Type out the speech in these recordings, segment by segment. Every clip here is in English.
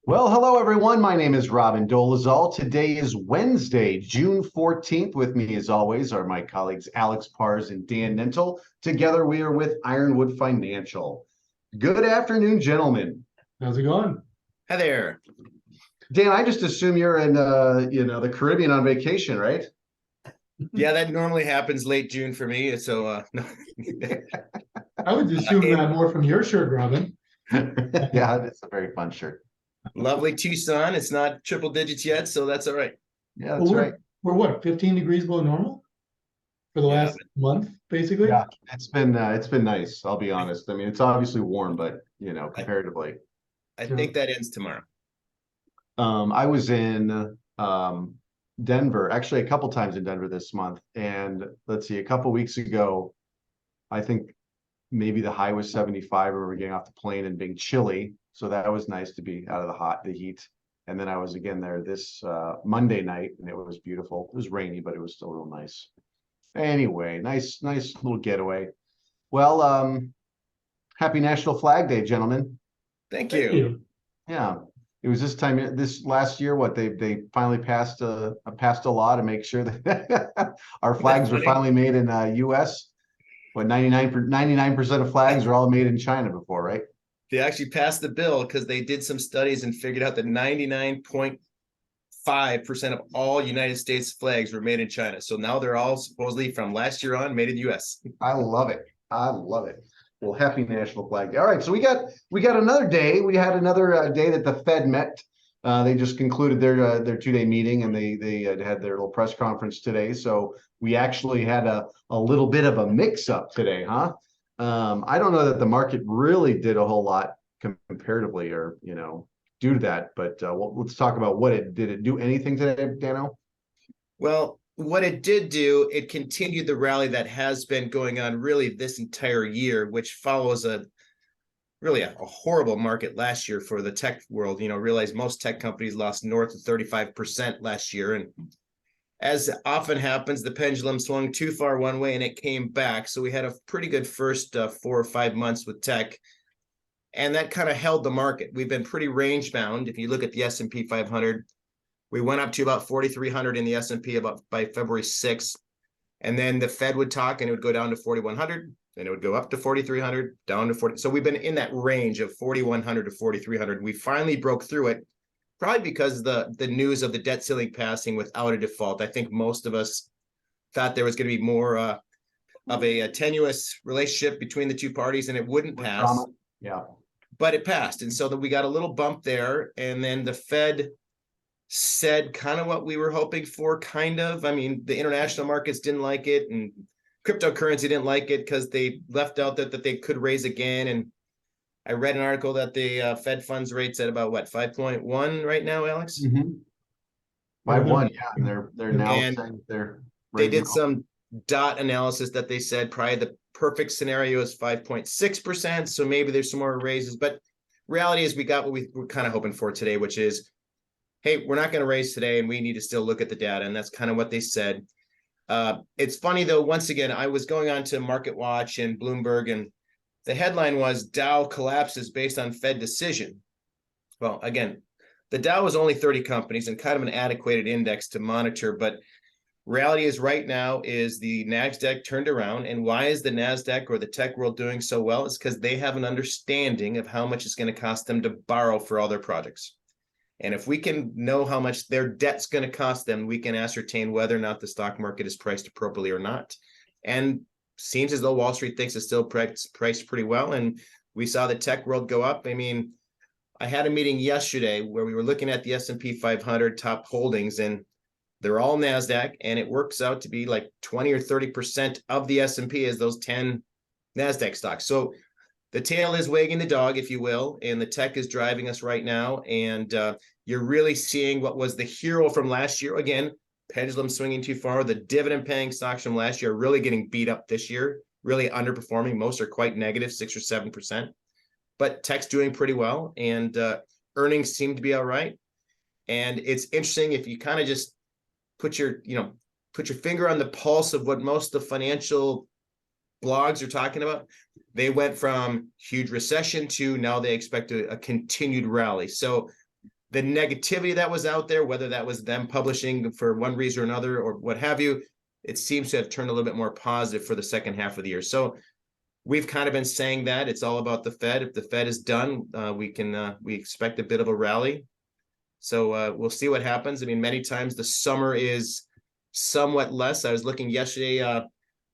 Well, hello everyone. My name is Robin Dolezal. Today is Wednesday, June 14th. With me, as always, are my colleagues Alex Pars and Dan Nintel. Together, we are with Ironwood Financial. Good afternoon, gentlemen. How's it going? Hi there. Dan, I just assume you're in the Caribbean on vacation, right? Yeah, that normally happens late June for me. So no. I would assume that more from your shirt, Robin. Yeah, it's a very fun shirt. Lovely Tucson. It's not triple digits yet, so that's all right. Yeah, Well, that's right. we're what, 15 degrees below normal for the Yeah, last month, basically? Yeah, it's been nice. I'll be honest. I mean, it's obviously warm, but comparatively. I think that ends tomorrow. I was in Denver, actually a couple times in Denver this month. And let's see, a couple weeks ago, I think maybe the high was 75 or we were getting off the plane and being chilly. So that was nice to be out of the heat. And then I was again there this Monday night and it was beautiful. It was rainy, but it was still real nice. Anyway, nice little getaway. Well, happy National Flag Day, gentlemen. Thank Thank you. you. Yeah. It was this last year, what they finally passed a law to make sure that our flags were finally made in US. What 99% of flags are all made in China before, right? They actually passed the bill because they did some studies and figured out that 99.5% of all United States flags were made in China. So now they're all supposedly from last year on made in the US. I love it. I love it. Well, happy National Flag Day. All right, so we got another day. We had another day that the Fed met. They just concluded their 2-day meeting, and they had their little press conference today. So we actually had a little bit of a mix-up today, huh? I don't know that the market really did a whole lot comparatively, or due to that. But let's talk about what it did. It do anything today, Dano? Well, what it did do, it continued the rally that has been going on really this entire year, which follows a horrible market last year for the tech world. Realize most tech companies lost north of 35% last year. And as often happens, the pendulum swung too far one way and it came back. So we had a pretty good first 4 or 5 months with tech. And that kind of held the market. We've been pretty range bound. If you look at the S&P 500, we went up to about 4,300 in the S&P about by February 6th. And then the Fed would talk and it would go down to 4,100. Then it would go up to 4,300, down to 40. So we've been in that range of 4,100 to 4,300. We finally broke through it, probably because the news of the debt ceiling passing without a default. I think most of us thought there was going to be more of a tenuous relationship between the two parties and it wouldn't pass. Yeah. But it passed. And so that we got a little bump there. And then the Fed said kind of what we were hoping for, kind of. I mean, the international markets didn't like it and cryptocurrency didn't like it because they left out that they could raise again. And I read an article that the Fed funds rate's at about 5.1 right now, Alex? Mm-hmm. 5.1, yeah. And they're now saying they did some dot analysis that they said probably the perfect scenario is 5.6%. So maybe there's some more raises. But reality is we got what we were kind of hoping for today, which is, hey, we're not going to raise today and we need to still look at the data. And that's kind of what they said. It's funny, though, once again, I was going on to Market Watch and Bloomberg, and the headline was Dow collapses based on Fed decision. Well, again, the Dow was only 30 companies and kind of an adequate index to monitor. But reality is right now is the NASDAQ turned around. And why is the NASDAQ or the tech world doing so well? It's because they have an understanding of how much it's going to cost them to borrow for all their projects. And if we can know how much their debt's going to cost them, we can ascertain whether or not the stock market is priced appropriately or not. And seems as though Wall Street thinks it's still priced pretty well. And we saw the tech world go up. I mean, I had a meeting yesterday where we were looking at the S&P 500 top holdings, and they're all NASDAQ, and it works out to be like 20 or 30% of the S&P is those 10 NASDAQ stocks. So the tail is wagging the dog, if you will, and the tech is driving us right now. And you're really seeing what was the hero from last year. Again, pendulum swinging too far. The dividend-paying stocks from last year are really getting beat up this year, really underperforming. Most are quite negative, 6 or 7%. But tech's doing pretty well, and earnings seem to be all right. And it's interesting if you kind of just put your finger on the pulse of what most of the financial blogs are talking about. They went from huge recession to now they expect a continued rally. So the negativity that was out there, whether that was them publishing for one reason or another or what have you, it seems to have turned a little bit more positive for the second half of the year. So we've kind of been saying that it's all about the Fed. If the Fed is done, we expect a bit of a rally. So we'll see what happens. I mean, many times the summer is somewhat less. I was looking yesterday,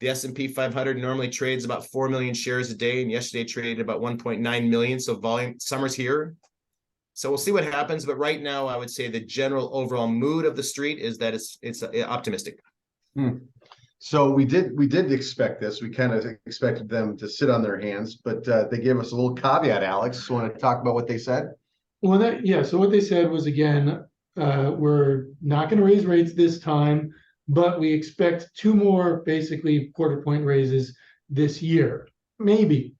the S&P 500 normally trades about 4 million shares a day, and yesterday traded about 1.9 million. So volume, summer's here. So we'll see what happens. But right now, I would say the general overall mood of the street is that it's optimistic. So we did expect this. We kind of expected them to sit on their hands, but they gave us a little caveat. Alex, want to talk about what they said? Well, so what they said was, again, we're not going to raise rates this time, but we expect 2 more basically quarter point raises this year, maybe.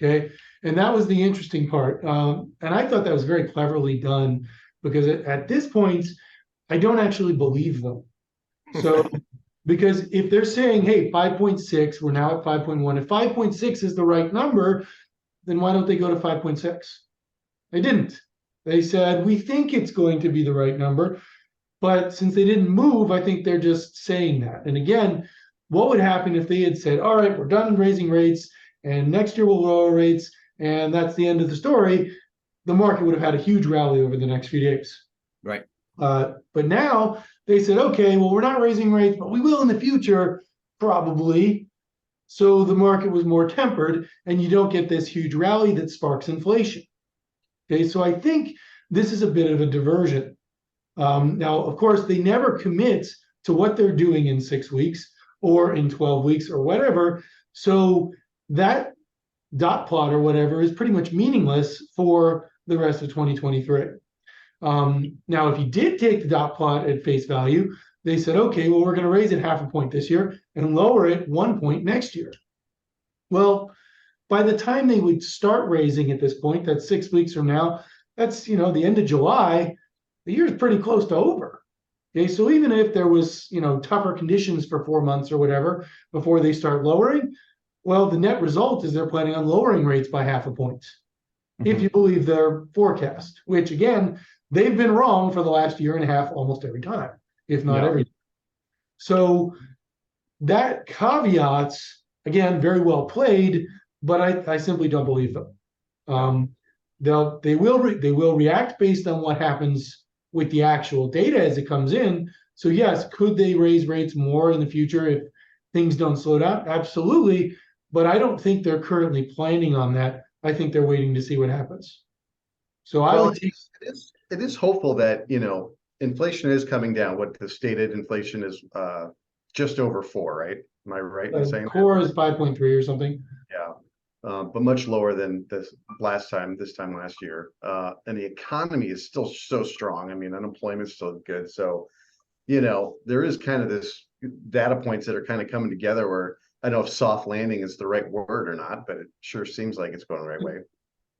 Okay. And that was the interesting part. And I thought that was very cleverly done, because at this point, I don't actually believe them. So, because if they're saying, hey, 5.6, we're now at 5.1, if 5.6 is the right number, then why don't they go to 5.6? They didn't. They said, we think it's going to be the right number. But since they didn't move, I think they're just saying that. And again, what would happen if they had said, all right, we're done raising rates, and next year we'll lower rates, and that's the end of the story? The market would have had a huge rally over the next few days. Right. But now they said, okay, well, we're not raising rates, but we will in the future, probably. So the market was more tempered, and you don't get this huge rally that sparks inflation. Okay, so I think this is a bit of a diversion. Now, of course, they never commit to what they're doing in 6 weeks or in 12 weeks or whatever. So that dot plot or whatever is pretty much meaningless for the rest of 2023. Now, if you did take the dot plot at face value, they said, okay, well, we're going to raise it 0.5 point this year and lower it 1 point next year. Well, by the time they would start raising at this point, that's 6 weeks from now, that's, the end of July, the year's pretty close to over. Okay, so even if there was, tougher conditions for 4 months or whatever before they start lowering, well, the net result is they're planning on lowering rates by 0.5 point, if you believe their forecast, which again, they've been wrong for the last year and a half almost every time, if not every time. So that caveats, again, very well played, but I simply don't believe them. They will react based on what happens with the actual data as it comes in. So yes, could they raise rates more in the future if things don't slow down? Absolutely. But I don't think they're currently planning on that. I think they're waiting to see what happens. So it is hopeful that, inflation is coming down. What the stated inflation is just over 4, right? Am I right in saying core is 5.3 or something? Yeah. But much lower than this time last year. And the economy is still so strong. I mean, unemployment is still good. So, there is kind of this data points that are kind of coming together where I don't know if soft landing is the right word or not, but it sure seems like it's going the right way.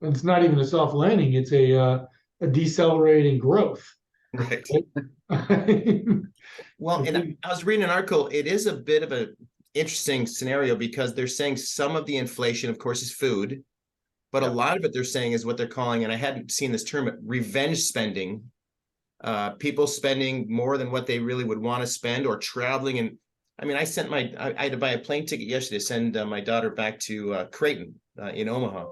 It's not even a soft landing. It's a decelerating growth. Right. Well, and I was reading an article. It is a bit of an interesting scenario because they're saying some of the inflation, of course, is food, but a lot of it they're saying is what they're calling, and I hadn't seen this term, revenge spending. People spending more than what they really would want to spend, or traveling. And I mean, I had to buy a plane ticket yesterday to send my daughter back to Creighton in Omaha.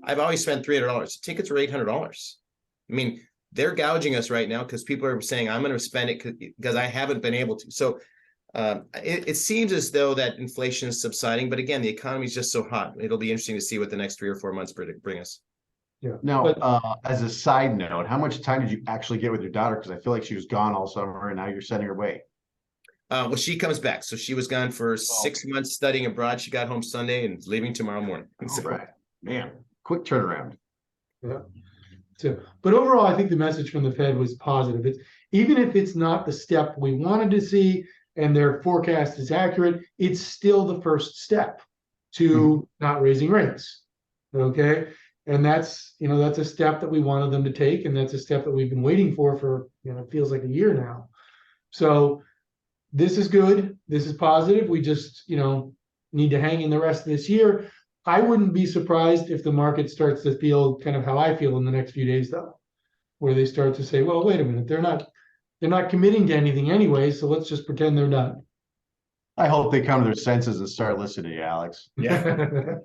I've always spent $300. Tickets were $800. I mean, they're gouging us right now because people are saying, I'm going to spend it because I haven't been able to. So it seems as though that inflation is subsiding, but again, the economy is just so hot. It'll be interesting to see what the next 3 or 4 months bring us. Yeah. Now, as a side note, how much time did you actually get with your daughter? Because I feel like she was gone all summer and now you're sending her away. Well, she comes back. So she was gone for 6 months studying abroad. She got home Sunday and is leaving tomorrow morning. All right. Man, quick turnaround. Yeah. So, but overall, I think the message from the Fed was positive. It's even if it's not the step we wanted to see and their forecast is accurate, it's still the first step to not raising rates. Okay. And that's a step that we wanted them to take. And that's a step that we've been waiting for, it feels like a year now. So this is good. This is positive. We just, need to hang in the rest of this year. I wouldn't be surprised if the market starts to feel kind of how I feel in the next few days, though. where they start to say, well, wait a minute, they're not committing to anything anyway, so let's just pretend they're done. I hope they come to their senses and start listening to you, Alex. Yeah.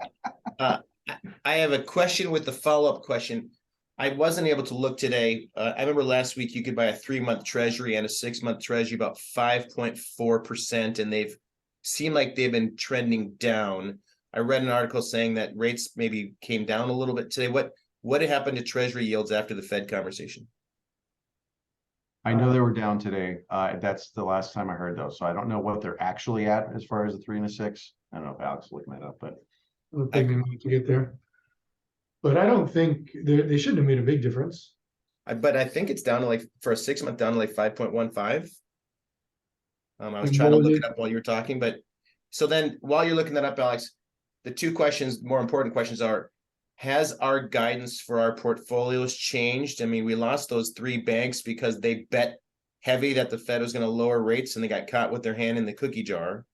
I have a question with the follow-up question. I wasn't able to look today. I remember last week you could buy a 3-month treasury and a 6-month treasury about 5.4%, and they've seemed like they've been trending down. I read an article saying that rates maybe came down a little bit today. What happened to treasury yields after the Fed conversation? I know they were down today. That's the last time I heard those. So I don't know what they're actually at as far as the 3 and a 6. I don't know if Alex is looking that up, but I don't think they need to get there. But I don't think they shouldn't have made a big difference. But I think it's down to like for a 6-month down to like 5.15. I was And trying to what was look it? it up while you were talking, but so then while you're looking that up, Alex, the two questions, more important questions are, has our guidance for our portfolios changed? I mean, we lost those 3 banks because they bet heavy that the Fed was going to lower rates and they got caught with their hand in the cookie jar.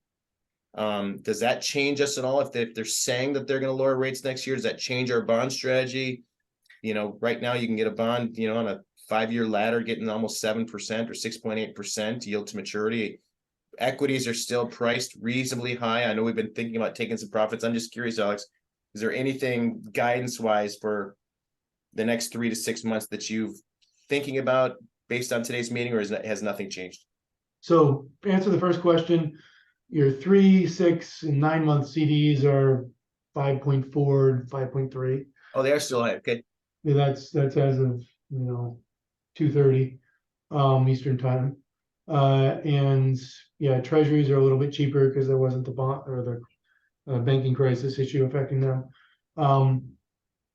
Does that change us at all? If they're saying that they're going to lower rates next year, does that change our bond strategy? You know, right now you can get a bond, you know, on a 5-year ladder getting almost 7% or 6.8% yield to maturity. Equities are still priced reasonably high. I know we've been thinking about taking some profits. I'm just curious, Alex, is there anything guidance wise for the next 3 to 6 months that you've thinking about based on today's meeting, or has nothing changed? So answer the first question, your 3, 6, and 9-month CDs are 5.4 and 5.3. Oh, they are still high. Okay. Yeah, that's as of 2:30 Eastern time. And yeah, treasuries are a little bit cheaper because there wasn't the bond or the banking crisis issue affecting them.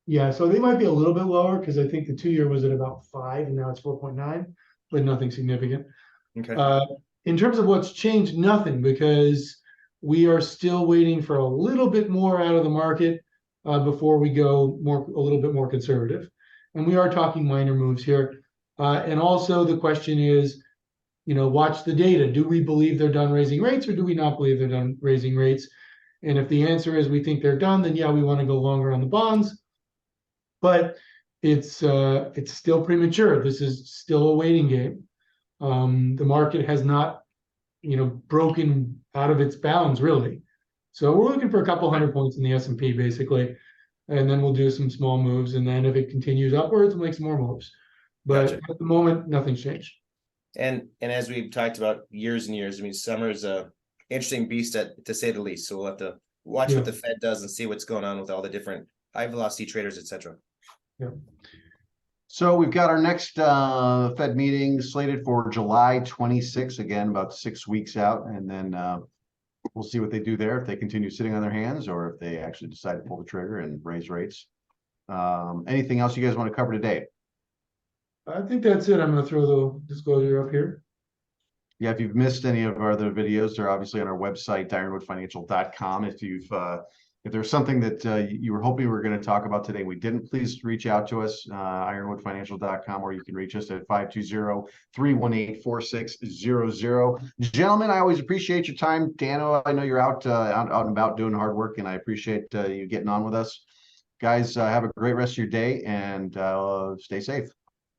Yeah, so they might be a little bit lower because I think the 2-year was at about 5 and now it's 4.9, but nothing significant. Okay. In terms of what's changed, nothing, because we are still waiting for a little bit more out of the market before we go a little bit more conservative. And we are talking minor moves here. And also the question is, watch the data. Do we believe they're done raising rates, or do we not believe they're done raising rates? And if the answer is we think they're done, then yeah, we want to go longer on the bonds. But it's still premature. This is still a waiting game. The market has not, broken out of its bounds really. So we're looking for a couple hundred points in the S&P basically, and then we'll do some small moves. And then if it continues upwards, we'll make some more moves. But Gotcha. at the moment, nothing's changed. And as we've talked about years and years, I mean, summer is a interesting beast to say the least. So we'll have to watch what the Fed does and see what's going on with all the different high velocity traders, etc. Yeah. So we've got our next Fed meeting slated for July 26th, again, about 6 weeks out. And then we'll see what they do there, if they continue sitting on their hands or if they actually decide to pull the trigger and raise rates. Anything else you guys want to cover today? I think that's it. I'm going to throw the disclosure up here. Yeah, if you've missed any of our other videos, they're obviously on our website, ironwoodfinancial.com. If there's something that you were hoping we were going to talk about today, we didn't, please reach out to us, ironwoodfinancial.com, or you can reach us at 520-318-4600. Gentlemen, I always appreciate your time. Dano, I know you're out and about doing hard work, and I appreciate you getting on with us. Guys, have a great rest of your day and stay safe.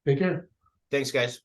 Take care. Thanks, guys.